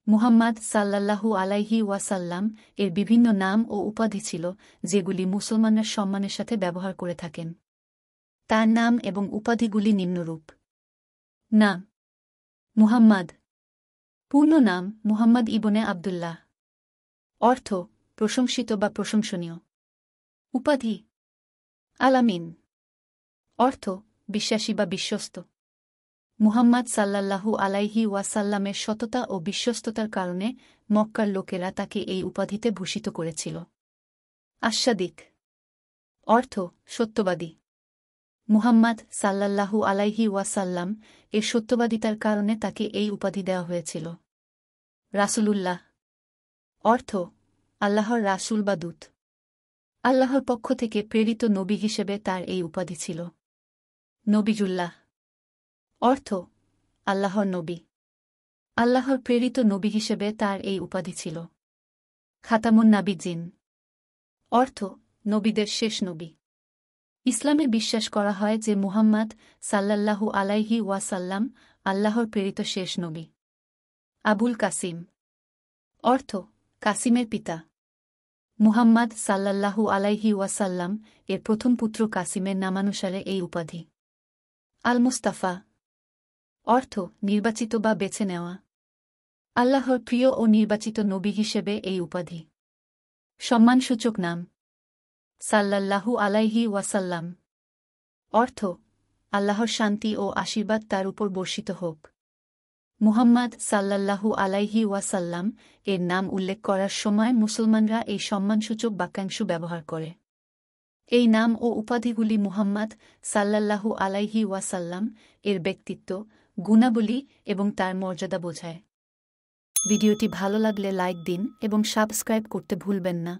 মুহাম্মাদ সাল্লাল্লাহু আলাইহি ওয়াসাল্লাম এর বিভিন্ন নাম ও উপাধি ছিল যেগুলি মুসলমানরা সম্মানের সাথে ব্যবহার করে থাকেন। তার নাম এবং উপাধিগুলি নিম্নরূপ। নাম: মুহাম্মাদ। পূর্ণ নাম: মুহাম্মদ ইবনে আবদুল্লাহ। অর্থ: প্রশংসিত বা প্রশংসনীয়। উপাধি: আল-আমিন। অর্থ: বিশ্বাসী বা বিশ্বস্ত। মুহাম্মাদ সাল্লাল্লাহু আলাইহি ওয়াসাল্লামের সততা ও বিশ্বস্ততার কারণে মক্কার লোকেরা তাকে এই উপাধিতে ভূষিত করেছিল। আশ-সাদিক। অর্থ: সত্যবাদী। মুহাম্মাদ সাল্লাল্লাহু আলাইহি ওয়াসাল্লাম এর সত্যবাদিতার কারণে তাকে এই উপাধি দেওয়া হয়েছিল। রাসূলুল্লাহ। অর্থ: আল্লাহর রাসূল বা দূত। আল্লাহর পক্ষ থেকে প্রেরিত নবী হিসেবে তার এই উপাধি ছিল। নবিয়ুল্লাহ। অর্থ: আল্লাহর নবী। আল্লাহর প্রেরিত নবী হিসেবে তার এই উপাধি ছিল। খাতামুন নাবিয়্যিন। অর্থ: নবীদের শেষ নবী। ইসলামে বিশ্বাস করা হয় যে মুহাম্মাদ সাল্লাল্লাহু আলাইহি ওয়াসাল্লাম আল্লাহর প্রেরিত শেষ নবী। আবুল কাসিম। অর্থ: কাসিমের পিতা। মুহাম্মাদ সাল্লাল্লাহু আলাইহি ওয়াসাল্লাম এর প্রথম পুত্র কাসিমের নামানুসারে এই উপাধি। আল মুস্তাফা। অর্থ: নির্বাচিত বা বেছে নেওয়া। আল্লাহর প্রিয় ও নির্বাচিত নবী হিসেবে এই উপাধি। সম্মানসূচক নাম: সাল্লাল্লাহু আলাইহি ওয়াসাল্লাম। অর্থ: আল্লাহর শান্তি ও আশীর্বাদ তার উপর বর্ষিত হোক। মুহাম্মাদ সাল্লাল্লাহু আলাইহি ওয়াসাল্লাম এর নাম উল্লেখ করার সময় মুসলমানরা এই সম্মানসূচক বাক্যাংশ ব্যবহার করে। এই নাম ও উপাধিগুলি মুহাম্মাদ সাল্লাল্লাহু আলাইহি ওয়াসাল্লাম এর ব্যক্তিত্ব, গুণাবলী এবং তার মর্যাদা বোঝায়। ভিডিওটি ভালো লাগলে লাইক দিন এবং সাবস্ক্রাইব করতে ভুলবেন না।